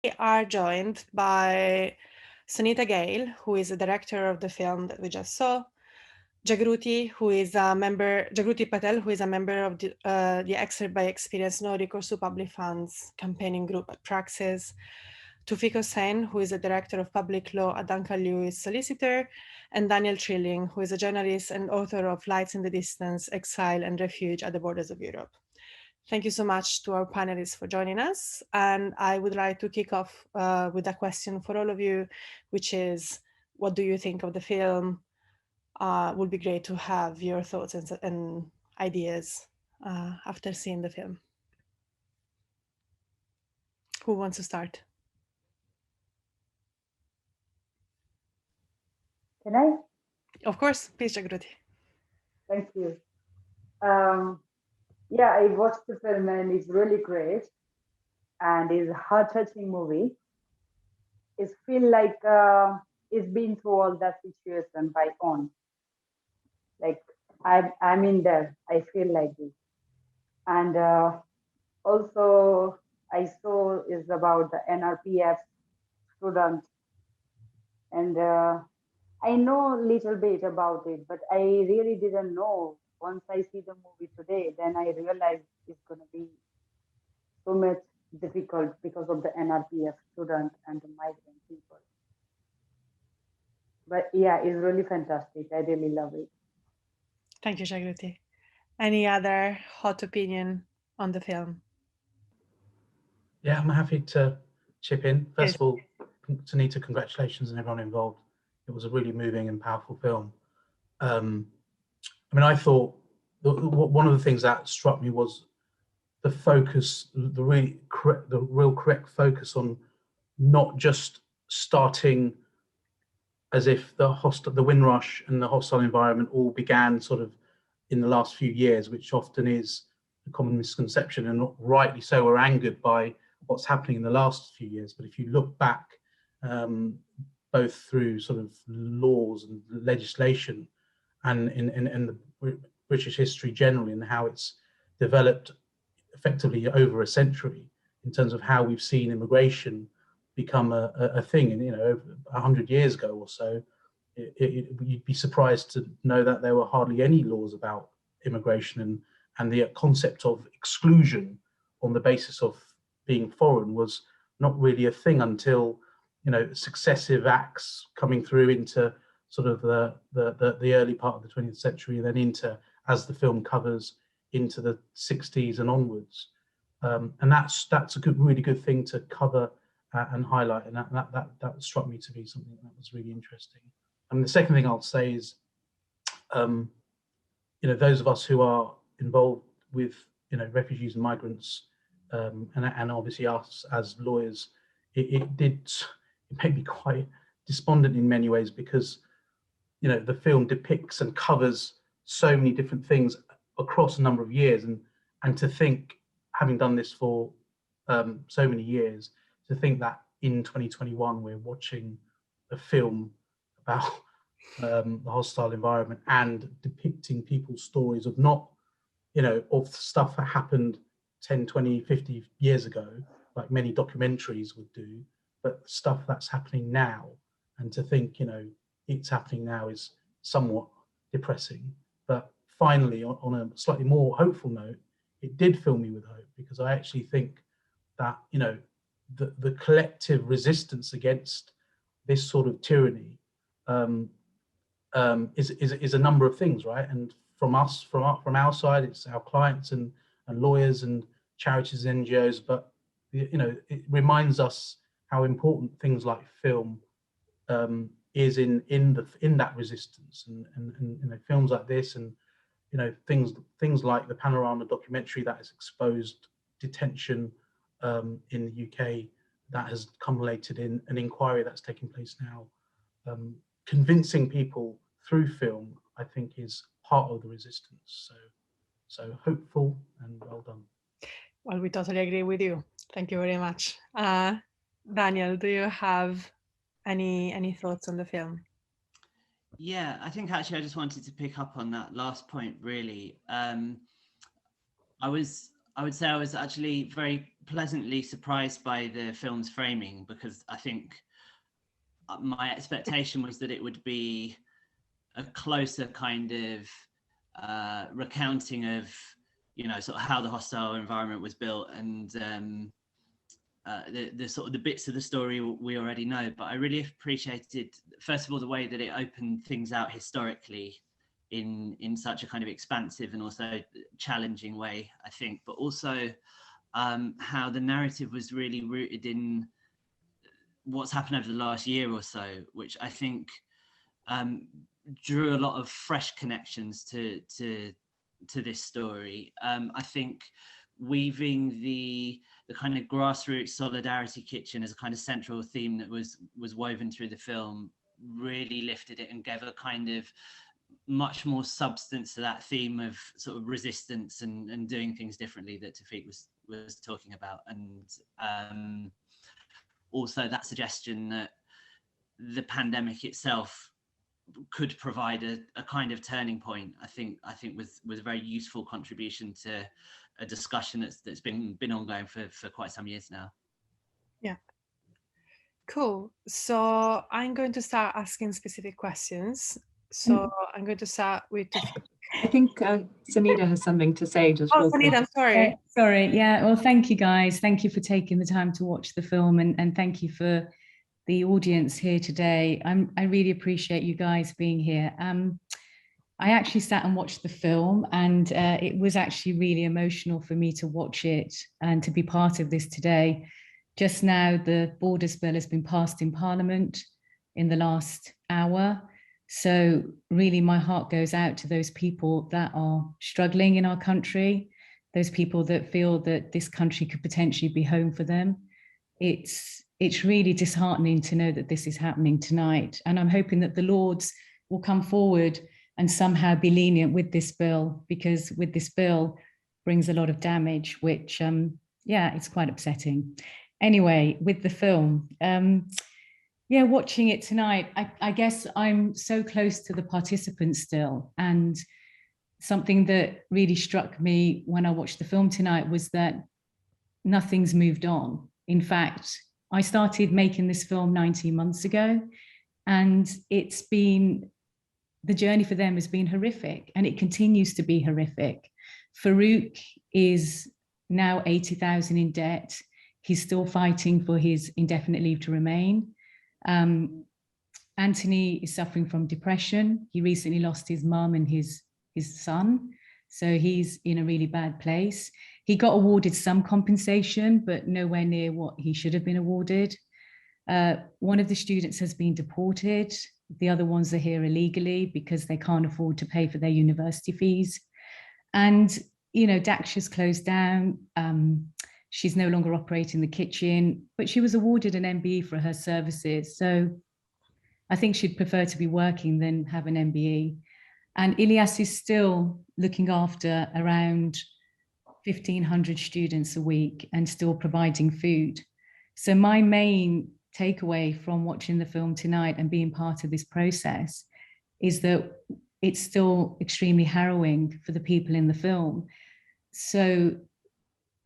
We are joined by Sonita Gale, who is the director of the film that we just saw, Jagruti, Jagruti Patel, who is a member of the Exile by Experience No Recourse to Public Funds campaigning group at Praxis, Toufique Hossain, who is the director of public law at Duncan Lewis Solicitor, and Daniel Trilling, who is a journalist and author of Lights in the Distance, Exile, and Refuge at the Borders of Europe. Thank you so much to our panelists for joining us. And I would like to kick off with a question for all of you, which is, what do you think of the film? Would be great to have your thoughts and ideas after seeing the film. Who wants to start? Can I? Of course, please, Jagruti. Thank you. Yeah, I watched the film and it's really great. And it's a heart-touching movie. It feels like it's been through all that situation by own. Like I'm in there. I feel like this. And also I saw is about the NRPF student, and I know a little bit about it, but I really didn't know. Once I see the movie today, then I realized it's going to be so much difficult because of the NRPF student and the migrant people. But yeah, it's really fantastic. I really love it. Thank you, Jagruti. Any other hot opinion on the film? Yeah, I'm happy to chip in. First of all, Sonita, congratulations and everyone involved. It was a really moving and powerful film. I mean, I thought one of the things that struck me was the focus, the real correct focus on not just starting as if the Windrush and the hostile environment all began sort of in the last few years, which often is a common misconception, and rightly so, we're angered by what's happening in the last few years. But if you look back, both through sort of laws and legislation and in the British history generally, and how it's developed effectively over a century in terms of how we've seen immigration become a thing. And, 100 years ago or so, you'd be surprised to know that there were hardly any laws about immigration, and the concept of exclusion on the basis of being foreign was not really a thing until successive acts coming through into sort of the early part of the 20th century, and then into, as the film covers, into the 60s and onwards. And that's a really good thing to cover and highlight, and that struck me to be something that was really interesting. And the second thing I'll say is, those of us who are involved with refugees and migrants, and obviously us as lawyers, it made me quite despondent in many ways, because the film depicts and covers so many different things across a number of years, and to think, having done this for so many years, to think that in 2021 we're watching a film about the hostile environment and depicting people's stories of not, of stuff that happened 10, 20, 50 years ago, like many documentaries would do, but stuff that's happening now. And to think, it's happening now is somewhat depressing. But finally, on a slightly more hopeful note, it did fill me with hope, because I actually think that, the collective resistance against this sort of tyranny is a number of things, right? And from our side, it's our clients and lawyers and charities and NGOs, but it reminds us how important things like film is in that resistance, and films like this, and things like the Panorama documentary that has exposed detention in the UK, that has culminated in an inquiry that's taking place now. Convincing people through film, I think, is part of the resistance. So hopeful and well done. Well, we totally agree with you. Thank you very much. Daniel, do you have any thoughts on the film? Yeah, I think actually I just wanted to pick up on that last point, really. I would say I was actually very pleasantly surprised by the film's framing, because I think my expectation was that it would be a closer kind of recounting of, you know, sort of how the hostile environment was built, and the sort of the bits of the story we already know. But I really appreciated, first of all, the way that it opened things out historically in such a kind of expansive and also challenging way, I think, but also how the narrative was really rooted in what's happened over the last year or so, which I think drew a lot of fresh connections to this story. I think weaving the kind of grassroots solidarity kitchen as a kind of central theme that was woven through the film really lifted it and gave a kind of much more substance to that theme of sort of resistance and doing things differently that Toufique was talking about. And also that suggestion that the pandemic itself could provide a kind of turning point, I think was a very useful contribution to a discussion that's been ongoing for quite some years now. Yeah. Cool. So I'm going to start asking specific questions. So I'm going to start with I think Sonita has something to say. Just oh, Sonita, I'm sorry. Sorry. Yeah. Well, thank you, guys. Thank you for taking the time to watch the film, and thank you for the audience here today. I really appreciate you guys being here. I actually sat and watched the film, and it was actually really emotional for me to watch it and to be part of this today. Just now, the Borders Bill has been passed in Parliament in the last hour. So really, my heart goes out to those people that are struggling in our country, those people that feel that this country could potentially be home for them. It's really disheartening to know that this is happening tonight. And I'm hoping that the Lords will come forward and somehow be lenient with this bill, because with this bill brings a lot of damage, which, yeah, it's quite upsetting. Anyway, with the film, yeah, watching it tonight, I guess I'm so close to the participants still. And something that really struck me when I watched the film tonight was that nothing's moved on. In fact, I started making this film 19 months ago, and it's been, the journey for them has been horrific, and it continues to be horrific. Farouk is now 80,000 in debt. He's still fighting for his indefinite leave to remain. Anthony is suffering from depression. He recently lost his mum and his son, so he's in a really bad place. He got awarded some compensation, but nowhere near what he should have been awarded. One of the students has been deported. The other ones are here illegally because they can't afford to pay for their university fees. And, you know, Daksha's closed down. She's no longer operating the kitchen, but she was awarded an MBE for her services. So I think she'd prefer to be working than have an MBE. And Ilyas is still looking after around 1,500 students a week and still providing food. So my main takeaway from watching the film tonight and being part of this process is that it's still extremely harrowing for the people in the film. So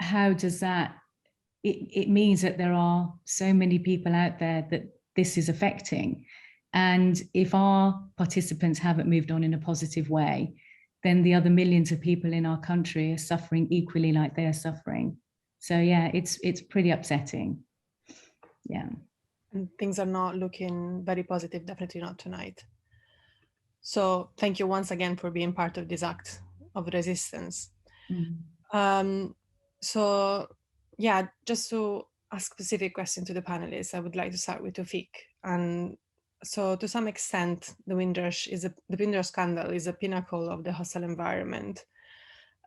how does that, it means that there are so many people out there that this is affecting. And if our participants haven't moved on in a positive way, then the other millions of people in our country are suffering equally like they are suffering. So yeah, it's pretty upsetting. Yeah. And things are not looking very positive, definitely not tonight. So thank you once again for being part of this act of resistance. So yeah, just to ask specific question to the panelists, I would like to start with Toufique. And so to some extent, the Windrush scandal is a pinnacle of the hostile environment.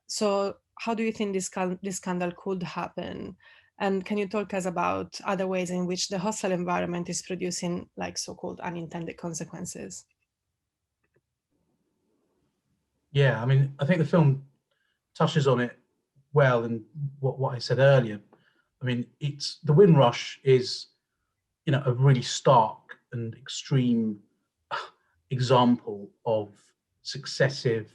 So how do you think this scandal could happen? And can you talk us about other ways in which the hostile environment is producing like so-called unintended consequences? Yeah, I mean, I think the film touches on it well, and what I said earlier. I mean, it's the Windrush is, you know, a really stark and extreme example of successive,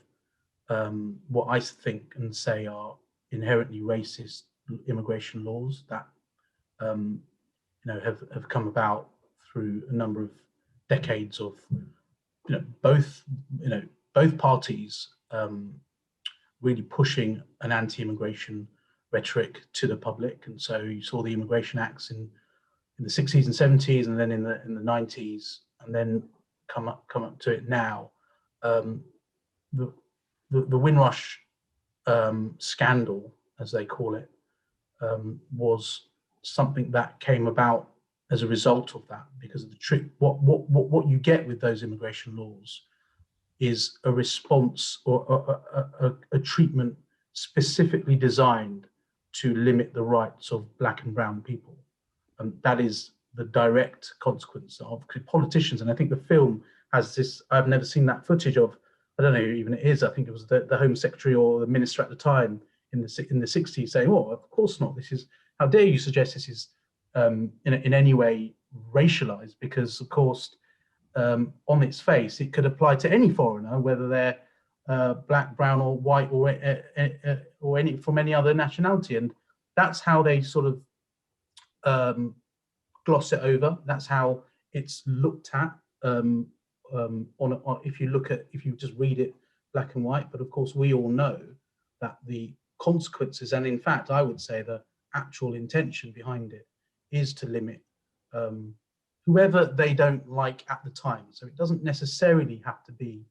what I think and say are inherently racist immigration laws that have come about through a number of decades of both parties really pushing an anti-immigration rhetoric to the public. And so you saw the immigration acts in the 60s and 70s, and then in the 90s, and then come up to it now. The Windrush scandal, as they call it, was something that came about as a result of that, because of the trick. What you get with those immigration laws is a response or a treatment specifically designed to limit the rights of Black and brown people. And that is the direct consequence of politicians. And I think the film has this, I've never seen that footage of, I don't know who even it is, I think it was the Home Secretary or the Minister at the time in the 60s saying, oh, of course not, this is, how dare you suggest this is in any way racialized, because of course, on its face, it could apply to any foreigner, whether they're Black, brown, or white, or any from any other nationality. And that's how they sort of gloss it over. That's how it's looked at. If you just read it black and white. But of course, we all know that the consequences, and in fact, I would say the actual intention behind it, is to limit whoever they don't like at the time. So it doesn't necessarily have to be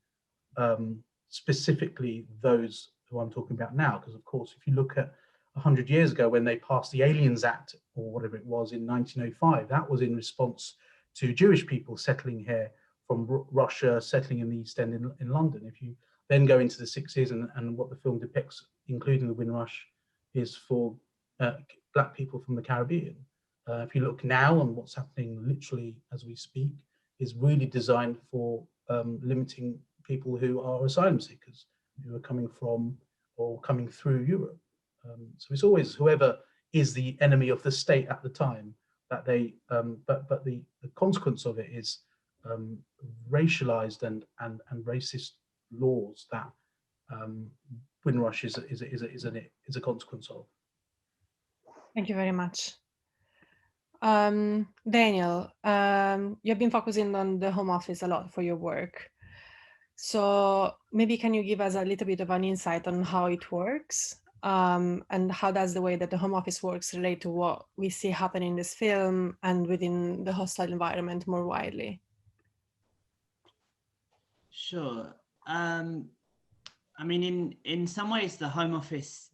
specifically those who I'm talking about now, because of course, if you look at 100 years ago when they passed the Aliens Act, or whatever it was, in 1905, that was in response to Jewish people settling here from Russia, settling in the East End in London. If you then go into the 60s, and what the film depicts, including the Windrush, is for Black people from the Caribbean. If you look now on what's happening literally as we speak, is really designed for limiting people who are asylum seekers, who are coming from or coming through Europe. So it's always whoever is the enemy of the state at the time that they, but the consequence of it is racialized and racist laws that Windrush is a consequence of. Thank you very much. Daniel, you've been focusing on the Home Office a lot for your work. So maybe can you give us a little bit of an insight on how it works, and how does the way that the Home Office works relate to what we see happening in this film and within the hostile environment more widely? Sure. I mean, in some ways, the Home Office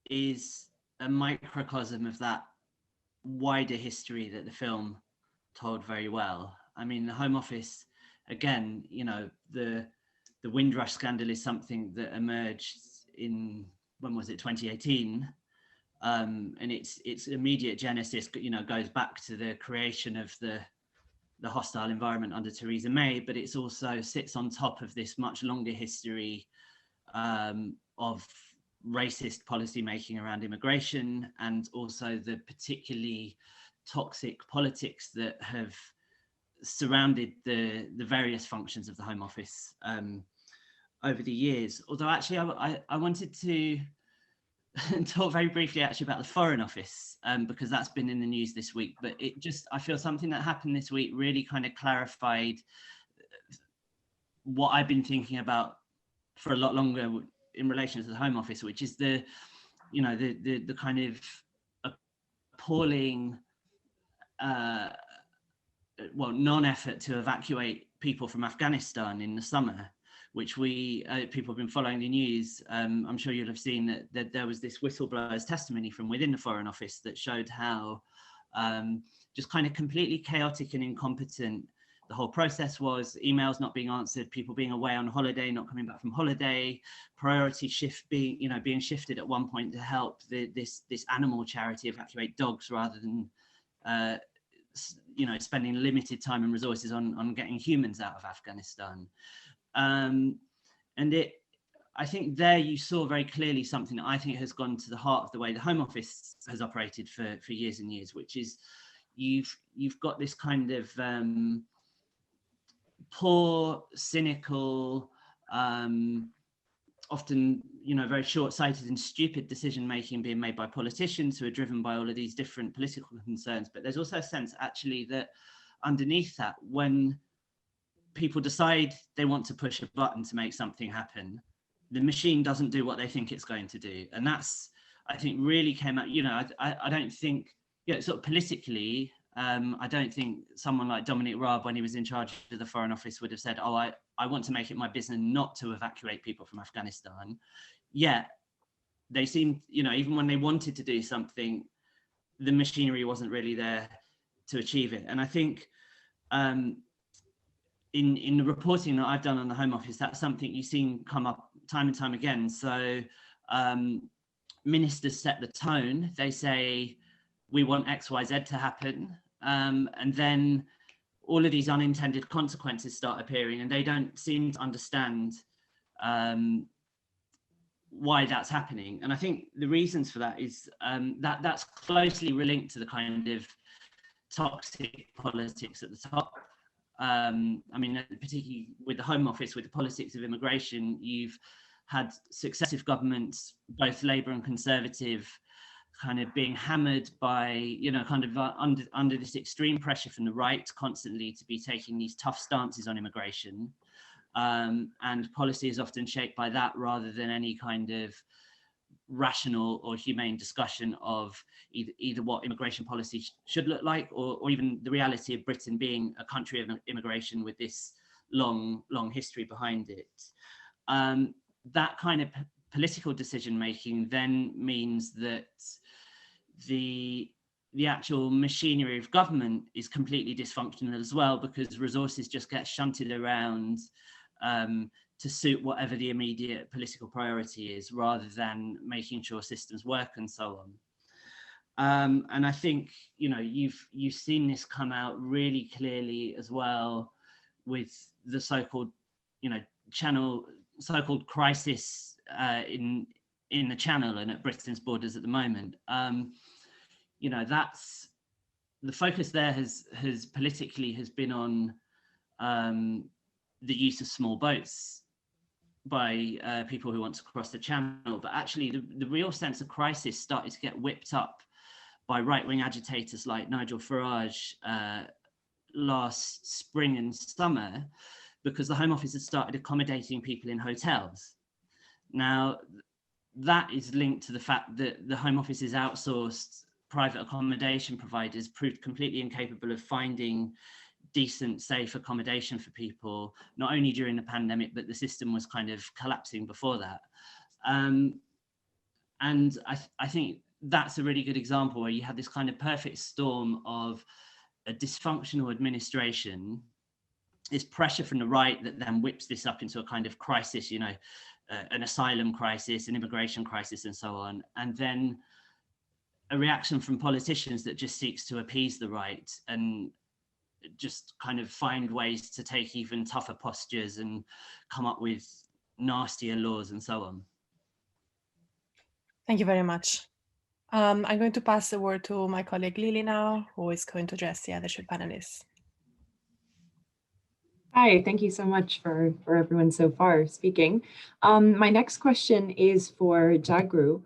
is a microcosm of that wider history that the film told very well. I mean, the Home Office, again, the Windrush scandal is something that emerged in, when was it, 2018, and its immediate genesis, goes back to the creation of the hostile environment under Theresa May, but it's also sits on top of this much longer history of racist policy making around immigration, and also the particularly toxic politics that have surrounded the various functions of the Home Office over the years. Although actually I wanted to talk very briefly actually about the Foreign Office, because that's been in the news this week, but I feel something that happened this week really kind of clarified what I've been thinking about for a lot longer in relation to the Home Office, which is the kind of appalling non-effort to evacuate people from Afghanistan in the summer, which people have been following the news. I'm sure you'll have seen that there was this whistleblower's testimony from within the Foreign Office that showed how just kind of completely chaotic and incompetent the whole process was. Emails not being answered, people being away on holiday, not coming back from holiday, priority shift being shifted at one point to help this animal charity evacuate dogs rather than spending limited time and resources on getting humans out of Afghanistan. And I think there you saw very clearly something that I think has gone to the heart of the way the Home Office has operated for years and years, which is you've got this kind of poor, cynical, often, you know, very short-sighted and stupid decision-making being made by politicians who are driven by all of these different political concerns. But there's also a sense actually that underneath that, when people decide they want to push a button to make something happen, the machine doesn't do what they think it's going to do. And that's, I think, really came out, you know, I don't think, you know, sort of politically, I don't think someone like Dominic Raab, when he was in charge of the Foreign Office, would have said, oh, I want to make it my business not to evacuate people from Afghanistan. Yet they seemed, you know, even when they wanted to do something, the machinery wasn't really there to achieve it. And I think in the reporting that I've done on the Home Office, that's something you've seen come up time and time again. So ministers set the tone. They say, we want X, Y, Z to happen. And then all of these unintended consequences start appearing, and they don't seem to understand why that's happening. And I think the reasons for that is that's closely linked to the kind of toxic politics at the top. I mean, particularly with the Home Office, with the politics of immigration, you've had successive governments, both Labour and Conservative, kind of being hammered by, you know, kind of under this extreme pressure from the right constantly to be taking these tough stances on immigration. And policy is often shaped by that rather than any kind of rational or humane discussion of either what immigration policy should look like, or even the reality of Britain being a country of immigration with this long history behind it. That kind of political decision making then means that the actual machinery of government is completely dysfunctional as well, because resources just get shunted around to suit whatever the immediate political priority is, rather than making sure systems work and so on. And I think, you know, you've seen this come out really clearly as well with the so-called, you know, so-called crisis in the Channel and at Britain's borders at the moment. You know, that's the focus there has politically been on the use of small boats by people who want to cross the Channel, but actually the real sense of crisis started to get whipped up by right-wing agitators like Nigel Farage last spring and summer, because the Home Office had started accommodating people in hotels. Now, that is linked to the fact that the Home Office's outsourced private accommodation providers proved completely incapable of finding decent, safe accommodation for people, not only during the pandemic, but the system was kind of collapsing before that. And I think that's a really good example where you had this kind of perfect storm of a dysfunctional administration, this pressure from the right that then whips this up into a kind of crisis, you know, an asylum crisis, an immigration crisis, and so on. And then a reaction from politicians that just seeks to appease the right and just kind of find ways to take even tougher postures and come up with nastier laws and so on. Thank you very much. I'm going to pass the word to my colleague Lily now, who is going to address the other two panelists. Hi, thank you so much for everyone so far speaking. My next question is for Jagru.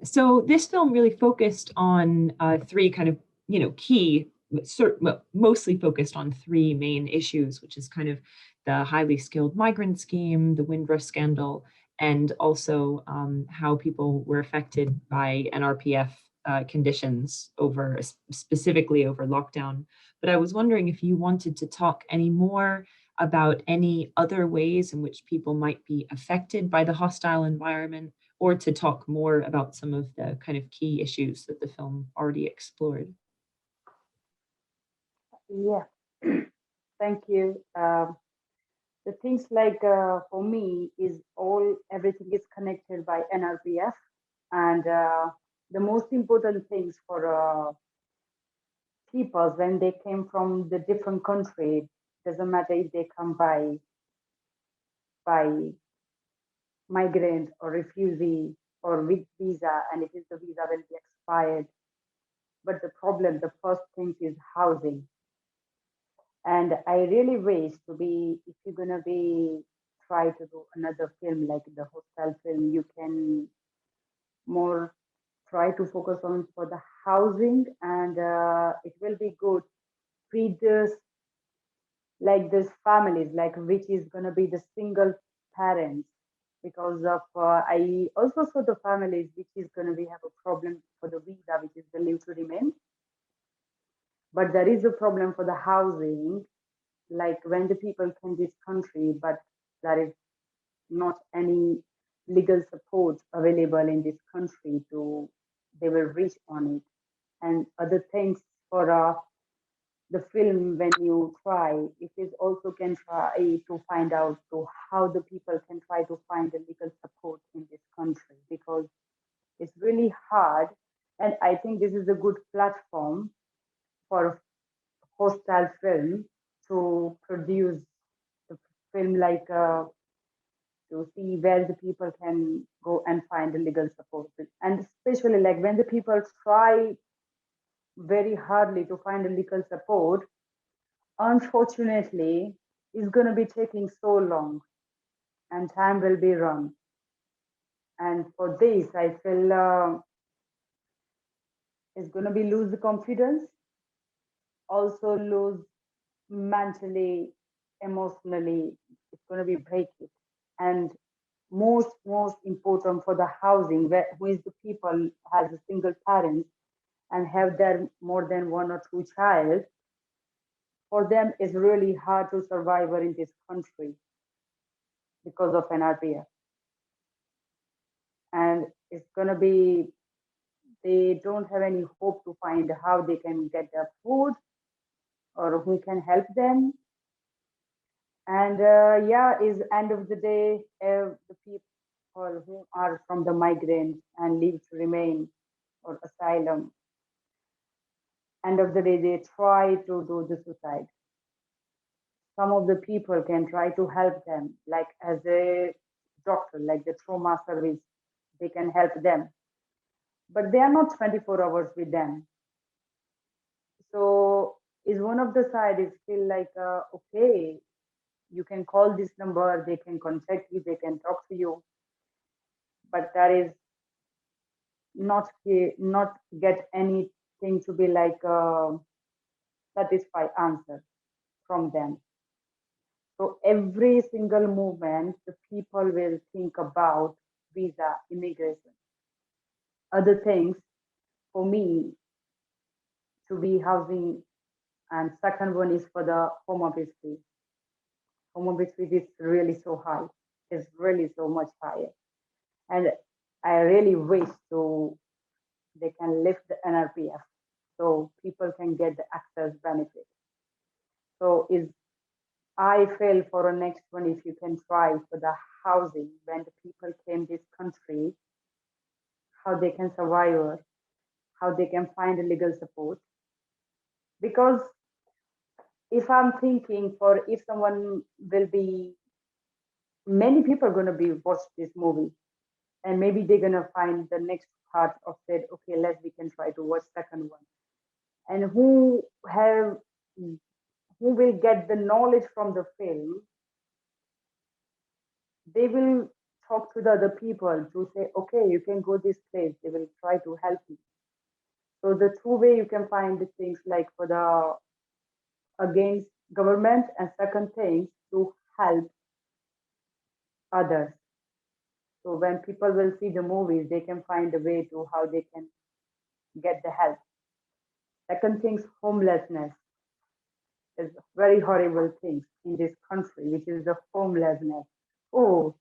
So this film really focused on three kind of, you know, key, mostly focused on three main issues, which is kind of the highly skilled migrant scheme, the Windrush scandal, and also how people were affected by NRPF conditions specifically over lockdown. But I was wondering if you wanted to talk any more about any other ways in which people might be affected by the hostile environment, or to talk more about some of the kind of key issues that the film already explored. Yeah, thank you. The things like for me is everything is connected by NRPF, and the most important things for people when they came from the different country, doesn't matter if they come by migrant or refugee or with visa, and it is the visa will be expired. But the problem, the first thing is housing. And I really wish to be, if you're gonna be try to do another film like the Hostel film, you can more try to focus on for the housing, and it will be good. Treat this like this families, like which is gonna be the single parents, because of I also saw the families which is gonna be have a problem for the visa, which is the leave to remain, but there is a problem for the housing, like when the people come this country, but there is not any legal support available in this country to they will reach on it, and other things for the film when you try it is also can try to find out to how the people can try to find the legal support in this country, because it's really hard, and I think this is a good platform for hostile film to produce the film like to see where the people can go and find the legal support, and especially like when the people try very hardly to find a legal support, unfortunately it's going to be taking so long and time will be run, and for this I feel it's going to be lose the confidence, also lose mentally, emotionally, it's going to be break it, and most important for the housing, where who is the people has a single parent and have their more than one or two child, for them is really hard to survive in this country because of NRPF, and it's going to be they don't have any hope to find how they can get their food or who can help them. And yeah, is end of the day, the people who are from the migrants and leave to remain or asylum, end of the day, they try to do the suicide. Some of the people can try to help them, like as a doctor, like the trauma service, they can help them, but they are not 24 hours with them. So is one of the side is still like, okay, you can call this number, they can contact you, they can talk to you, but that is not get anything to be like satisfied answer from them. So every single movement, the people will think about visa, immigration, other things. For me, to be housing, and second one is for the home office fee. Home office fee is really so high. It's really so much higher, and I really wish to they can lift the NRPF so people can get the access benefit. So is I feel for the next one, if you can try for the housing when the people came this country, how they can survive, how they can find a legal support. Because if I'm thinking for if someone will be, many people are going to be watch this movie, and maybe they're going to find the next part of it. Okay, we can try to watch second one, and who will get the knowledge from the film, they will talk to the other people to say, okay, you can go this place. They will try to help you. So the two way you can find the things like for the against government, and second thing to help others. So when people will see the movies, they can find a way to how they can get the help. Second thing, homelessness is very horrible thing in this country, which is the homelessness. Oh,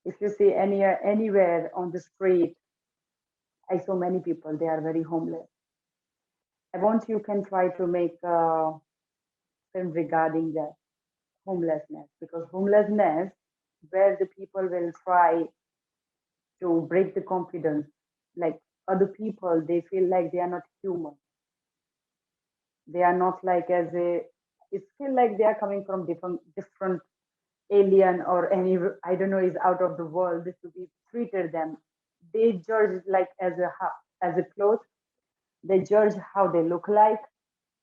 if you see anywhere on the street, I saw many people, they are very homeless. I want you can try to make a film regarding that homelessness, because homelessness, where the people will try to break the confidence, like other people, they feel like they are not human. They are not like as a, it feel like they are coming from different alien or any, I don't know, is out of the world to be treated them. They judge like as a cloth. They judge how they look like,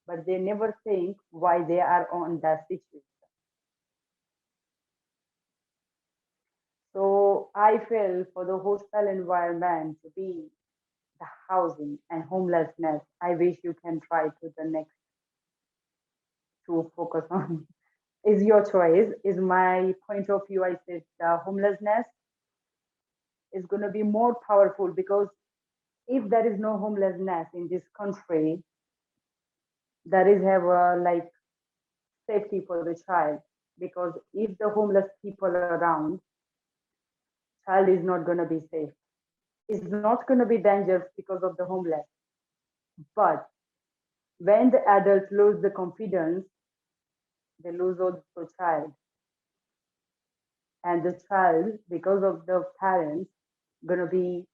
but they never think why they are on that situation. So I feel for the hostile environment to be the housing and homelessness, I wish you can try to the next to focus on. Is your choice, is my point of view. I said the homelessness is going to be more powerful, because if there is no homelessness in this country, there is have a like safety for the child, because if the homeless people are around, child is not going to be safe. It's not going to be dangerous because of the homeless. But when the adults lose the confidence, they lose also child. And the child, because of the parents, going to be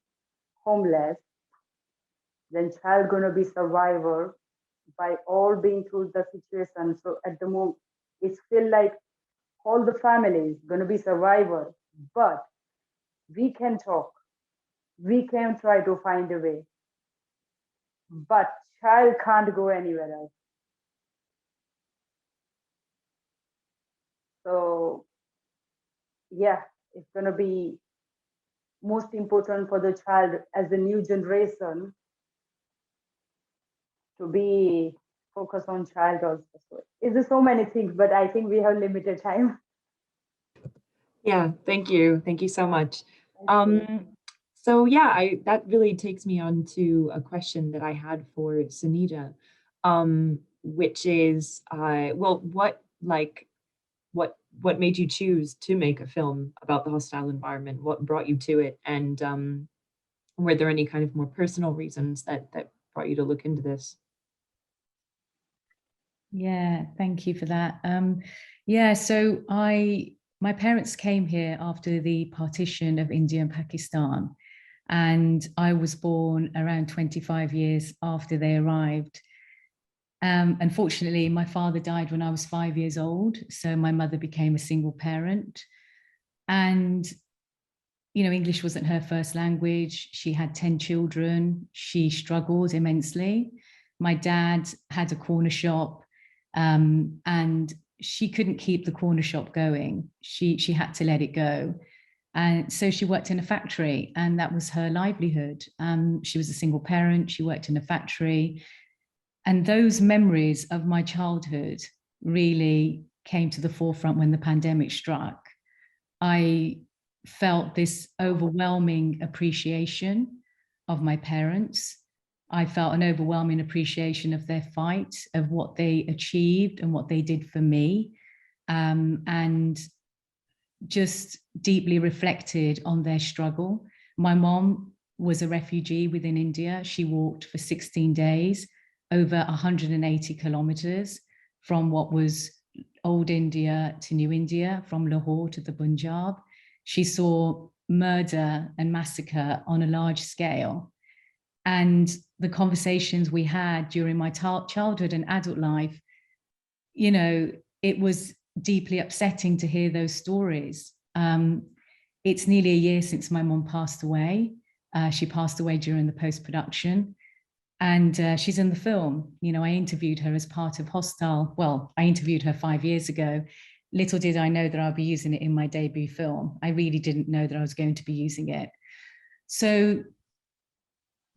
homeless, then child going to be survivor by all being through the situation. So at the moment, it's feel like all the families going to be survivor, but we can talk, we can try to find a way, but child can't go anywhere else. So yeah, it's going to be most important for the child as the new generation to be focused on child also. So it's so many things, but I think we have limited time. Yeah, thank you. Thank you so much. Thank you. So yeah, that really takes me on to a question that I had for Sonita, which is, well, what made you choose to make a film about the hostile environment? What brought you to it? And were there any kind of more personal reasons that brought you to look into this? Yeah, thank you for that. Yeah, so my parents came here after the partition of India and Pakistan, and I was born around 25 years after they arrived. Unfortunately, my father died when I was 5 years old, so my mother became a single parent. And, you know, English wasn't her first language. She had 10 children. She struggled immensely. My dad had a corner shop, and she couldn't keep the corner shop going. She had to let it go. And so she worked in a factory, and that was her livelihood. She was a single parent. She worked in a factory. And those memories of my childhood really came to the forefront when the pandemic struck. I felt this overwhelming appreciation of my parents. I felt an overwhelming appreciation of their fight, of what they achieved and what they did for me, and just deeply reflected on their struggle. My mom was a refugee within India. She walked for 16 days, over 180 kilometers from what was old India to new India, from Lahore to the Punjab. She saw murder and massacre on a large scale. And the conversations we had during my childhood and adult life, you know, it was deeply upsetting to hear those stories. It's nearly a year since my mom passed away. She passed away during the post-production. And she's in the film. You know, I interviewed her as part of Hostile. Well, I interviewed her 5 years ago. Little did I know that I'll be using it in my debut film. I really didn't know that I was going to be using it. So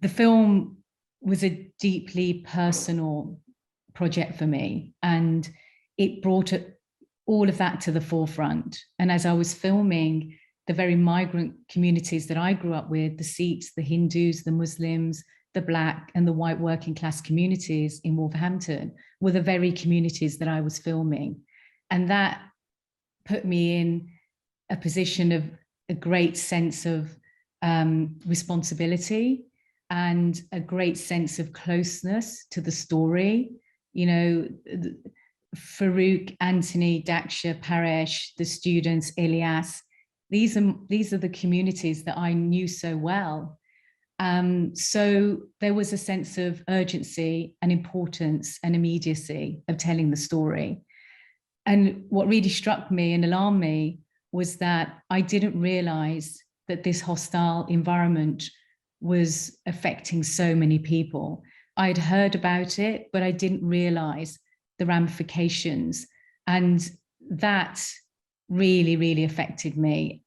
the film was a deeply personal project for me, and it brought all of that to the forefront. And as I was filming, the very migrant communities that I grew up with, the Sikhs, the Hindus, the Muslims, the Black and the white working class communities in Wolverhampton were the very communities that I was filming. And that put me in a position of a great sense of responsibility and a great sense of closeness to the story. You know, Farouk, Anthony, Daksha, Paresh, the students, Elias, these are the communities that I knew so well. So there was a sense of urgency and importance and immediacy of telling the story. And what really struck me and alarmed me was that I didn't realize that this hostile environment was affecting so many people. I'd heard about it, but I didn't realize the ramifications. And that really, really affected me.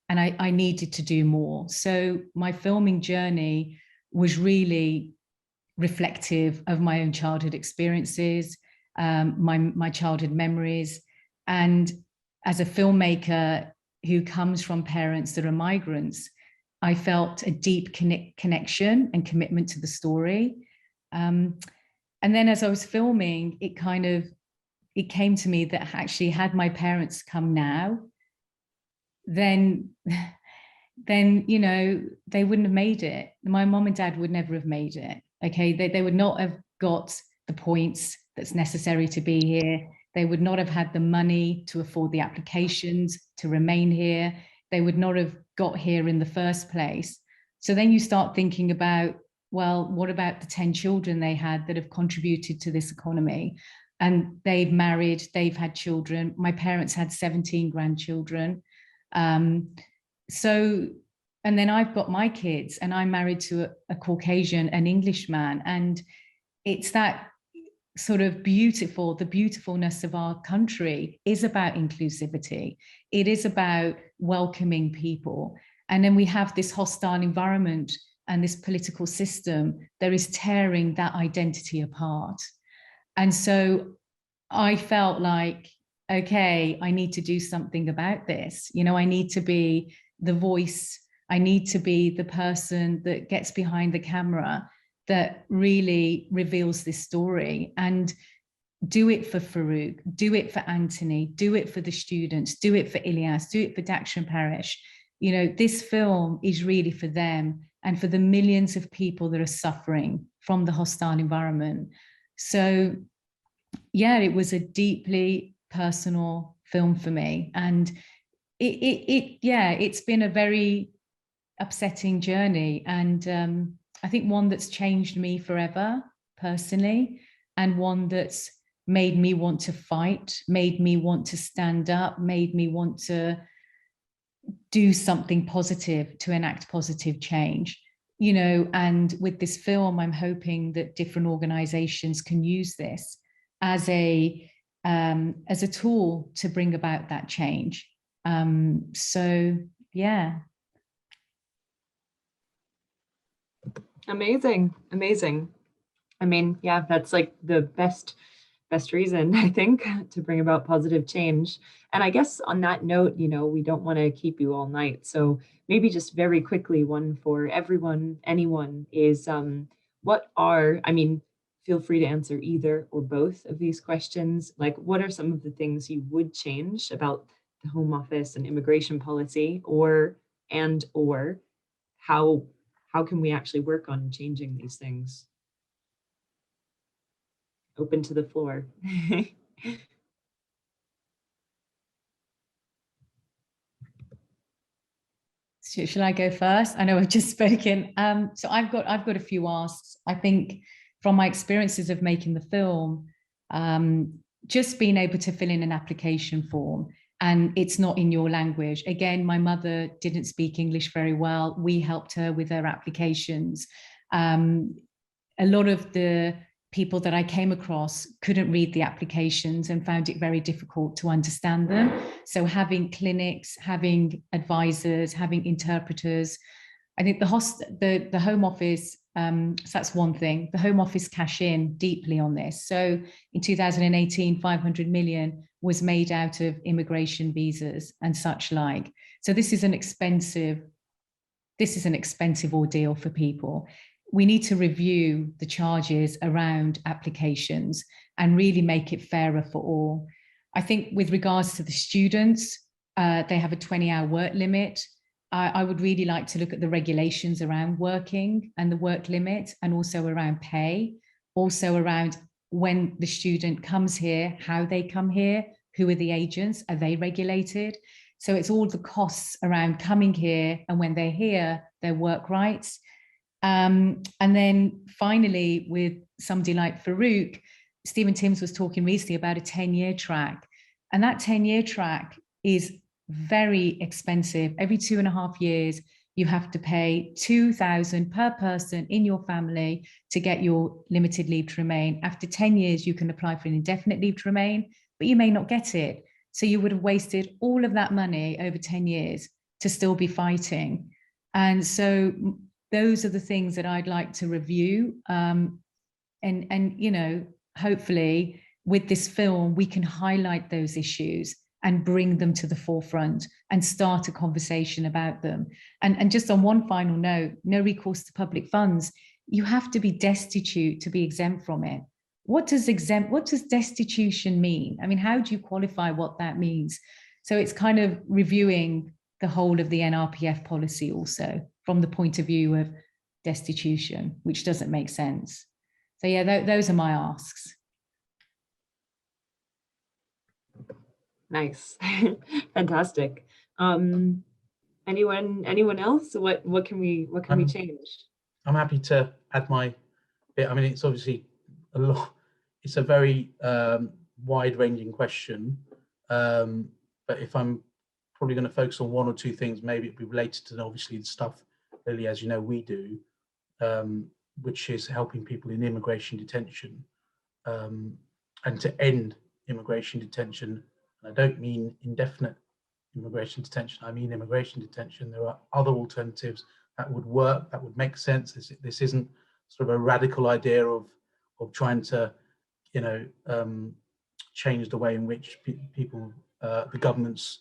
and I needed to do more. So my filming journey was really reflective of my own childhood experiences, my childhood memories. And as a filmmaker who comes from parents that are migrants, I felt a deep connection and commitment to the story. And then as I was filming, it came to me that actually, had my parents come now, then you know, they wouldn't have made it. My mom and dad would never have made it. Okay, they would not have got the points that's necessary to be here. They would not have had the money to afford the applications to remain here. They would not have got here in the first place. So then you start thinking about, well, what about the 10 children they had that have contributed to this economy? And they've married, they've had children. My parents had 17 grandchildren. So, and then I've got my kids, and I'm married to a Caucasian, an Englishman. And it's that sort of beautiful, the beautifulness of our country is about inclusivity. It is about welcoming people. And then we have this hostile environment and this political system that is tearing that identity apart. And so I felt like, okay, I need to do something about this. You know, I need to be the voice. I need to be the person that gets behind the camera, that really reveals this story, and do it for Farouk, do it for Anthony, do it for the students, do it for Ilyas, do it for Dakshan Parish. You know, this film is really for them and for the millions of people that are suffering from the hostile environment. So yeah, it was a deeply personal film for me. And it's been a very upsetting journey. And I think one that's changed me forever personally, and one that's made me want to fight, made me want to stand up, made me want to do something positive to enact positive change. You know, and with this film, I'm hoping that different organizations can use this as a tool to bring about that change. So yeah. Amazing. I mean, yeah, that's like the best reason, I think, to bring about positive change. And I guess on that note, you know, we don't want to keep you all night. So maybe just very quickly, one for everyone, anyone, is feel free to answer either or both of these questions. Like, what are some of the things you would change about the Home Office and immigration policy, or how can we actually work on changing these things? Open to the floor. Shall I go first? I know I've just spoken. So I've got a few asks. I think from my experiences of making the film, just being able to fill in an application form and it's not in your language. Again, my mother didn't speak English very well. We helped her with her applications. A lot of the people that I came across couldn't read the applications and found it very difficult to understand them. So having clinics, having advisors, having interpreters, I think the Home Office, so that's one thing. The Home Office cash in deeply on this. So in 2018, 500 million was made out of immigration visas and such like. So this is an expensive ordeal for people. We need to review the charges around applications and really make it fairer for all. I think with regards to the students, they have a 20-hour work limit. I would really like to look at the regulations around working and the work limit, and also around pay, also around when the student comes here, how they come here, who are the agents, are they regulated? So it's all the costs around coming here, and when they're here, their work rights. And then finally, with somebody like Farouk, Stephen Timms was talking recently about a 10-year track. And that 10-year track is very expensive. Every 2.5 years, you have to pay 2,000 per person in your family to get your limited leave to remain. After 10 years, you can apply for an indefinite leave to remain, but you may not get it. So you would have wasted all of that money over 10 years to still be fighting. And so those are the things that I'd like to review. And you know, hopefully with this film, we can highlight those issues and bring them to the forefront and start a conversation about them. And just on one final note, no recourse to public funds. You have to be destitute to be exempt from it. What does destitution mean? I mean, how do you qualify what that means? So it's kind of reviewing the whole of the NRPF policy also from the point of view of destitution, which doesn't make sense. So yeah, those are my asks. Nice. Fantastic. Anyone else? What can we change? I'm happy to add my bit. I mean, it's obviously a lot. It's a very wide-ranging question, but if I'm probably going to focus on one or two things, maybe it'd be related to obviously the stuff, Lily, as you know, we do, which is helping people in immigration detention, and to end immigration detention. And I don't mean indefinite immigration detention, I mean immigration detention. There are other alternatives that would work, that would make sense. This isn't sort of a radical idea of trying to, you know, change the way in which people, the governments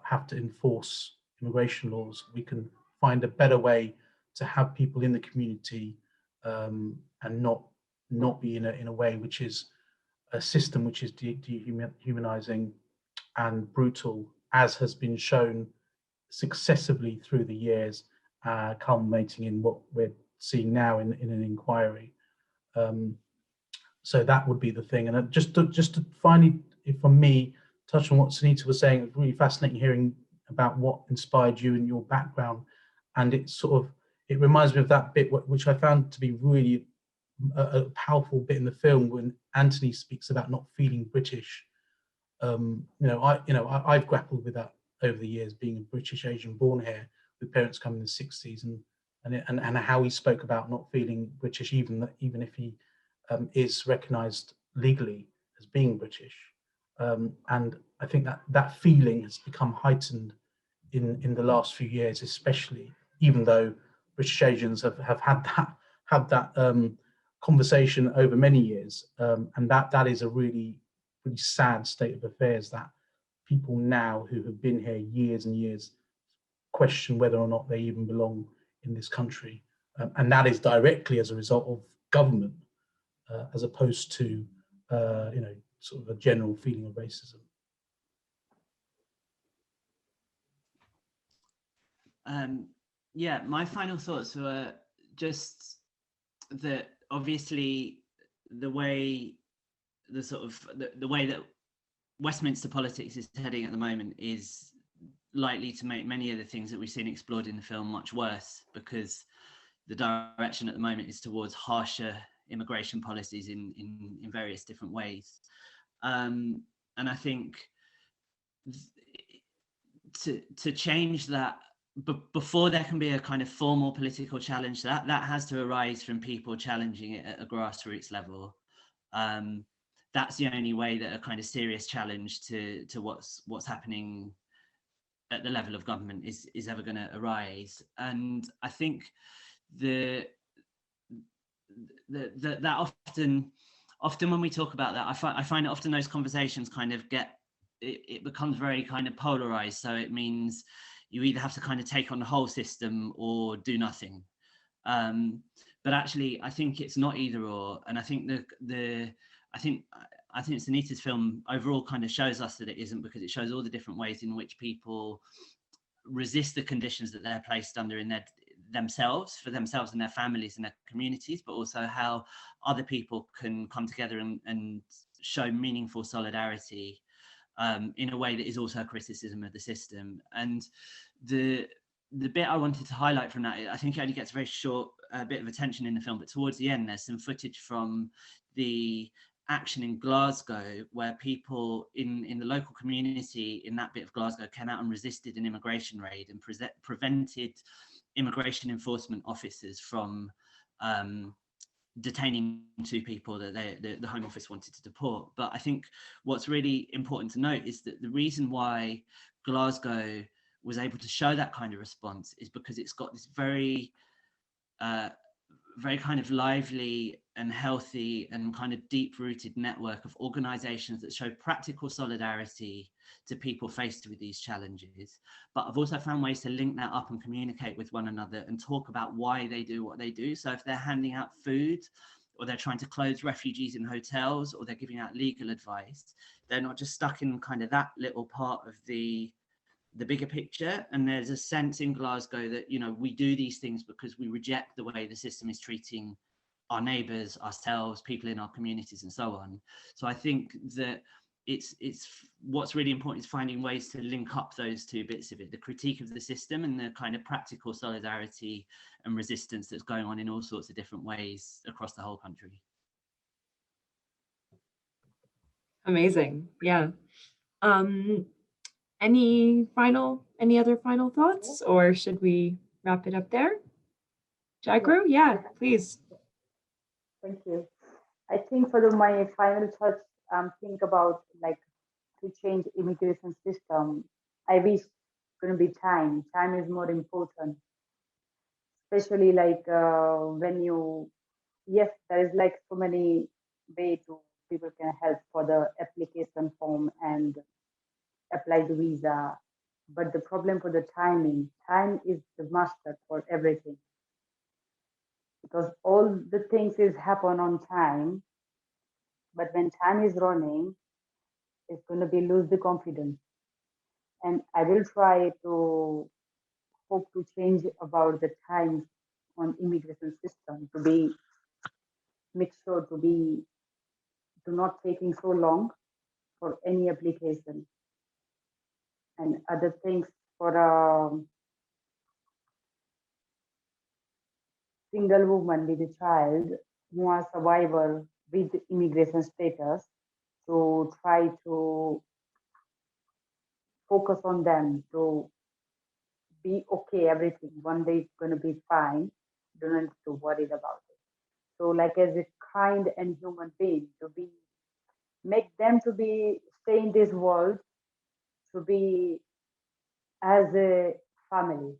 have to enforce immigration laws. We can find a better way to have people in the community and not be in a way which is a system which is dehumanizing and brutal, as has been shown successively through the years, culminating in what we're seeing now in an inquiry. So that would be the thing. And just to finally, for me, touch on what Sonita was saying, it was really fascinating hearing about what inspired you and your background. And it reminds me of that bit which I found to be really a powerful bit in the film, when Anthony speaks about not feeling British. I've grappled with that over the years, being a British Asian born here with parents coming in the 60s, and how he spoke about not feeling British, even if he is recognised legally as being British. And I think that feeling has become heightened in the last few years, especially, even though British Asians have had that conversation over many years, and that is a really sad state of affairs, that people now who have been here years and years question whether or not they even belong in this country, and that is directly as a result of government, as opposed to sort of a general feeling of racism. Yeah, my final thoughts were just that obviously the way that Westminster politics is heading at the moment is likely to make many of the things that we've seen explored in the film much worse, because the direction at the moment is towards harsher immigration policies in various different ways. And I think to change that, before there can be a kind of formal political challenge, that has to arise from people challenging it at a grassroots level. That's the only way that a kind of serious challenge to what's happening at the level of government is ever going to arise. And I think that often when we talk about that, I find it often those conversations kind of it becomes very kind of polarized. So it means you either have to kind of take on the whole system or do nothing. But actually, I think it's not either or. And I think I think Sonita's film overall kind of shows us that it isn't, because it shows all the different ways in which people resist the conditions that they're placed under in themselves and their families and their communities, but also how other people can come together and show meaningful solidarity in a way that is also a criticism of the system. And the bit I wanted to highlight from that, I think it only gets a very short bit of attention in the film, but towards the end there's some footage from the action in Glasgow, where people in the local community in that bit of Glasgow came out and resisted an immigration raid and prevented immigration enforcement officers from detaining two people that the Home Office wanted to deport. But I think what's really important to note is that the reason why Glasgow was able to show that kind of response is because it's got this very very kind of lively and healthy and kind of deep-rooted network of organizations that show practical solidarity to people faced with these challenges. But I've also found ways to link that up and communicate with one another and talk about why they do what they do. So if they're handing out food, or they're trying to close refugees in hotels, or they're giving out legal advice, they're not just stuck in kind of that little part of the bigger picture. And there's a sense in Glasgow that, you know, we do these things because we reject the way the system is treating our neighbours, ourselves, people in our communities, and so on. So I think that it's what's really important is finding ways to link up those two bits of it, the critique of the system and the kind of practical solidarity and resistance that's going on in all sorts of different ways across the whole country. Amazing. Yeah. Any other final thoughts, or should we wrap it up there? Jagru, yeah, please. Thank you. I think for my final thoughts, think about like to change immigration system. I wish it's going to be time. Time is more important, especially like when you, yes, there is like so many way to people can help for the application form and apply the visa. But the problem for the time is the master for everything. Because all the things is happen on time, but when time is running, it's going to be lose the confidence. And I will try to hope to change about the time on immigration system to be make sure to not taking so long for any application and other things for single woman with a child who are survivor with immigration status, to try to focus on them to be okay, everything. One day it's going to be fine. Don't need to worry about it. So like as a kind and human being, to be make them to be stay in this world, to be as a family,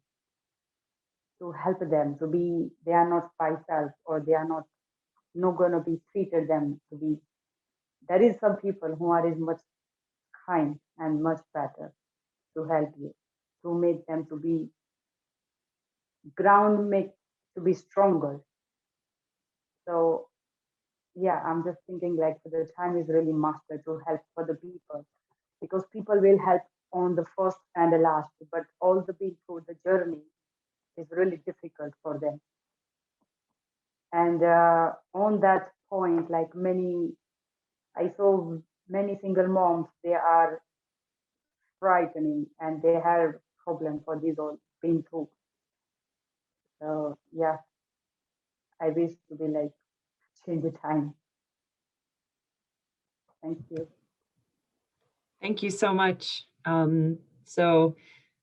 to help them to be, they are not by self, or they are not going to be treated them to be. There is some people who are is much kind and much better to help you, to make them to be ground, make to be stronger. So yeah, I'm just thinking like the time is really master to help for the people, because people will help on the first and the last, but all the being through the journey is really difficult for them. And on that point, like I saw many single moms, they are frightening and they have problem for this all being through. So yeah, I wish to be like change the time. Thank you. Thank you so much. So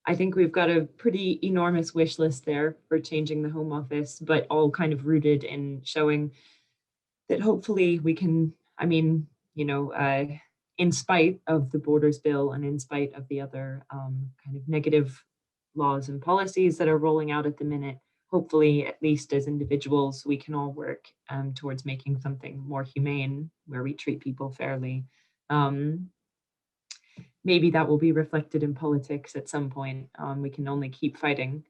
I think we've got a pretty enormous wish list there for changing the Home Office, but all kind of rooted in showing that hopefully we can, I mean, you know, in spite of the Borders Bill and in spite of the other kind of negative laws and policies that are rolling out at the minute, hopefully, at least as individuals, we can all work towards making something more humane where we treat people fairly. Maybe that will be reflected in politics at some point. We can only keep fighting.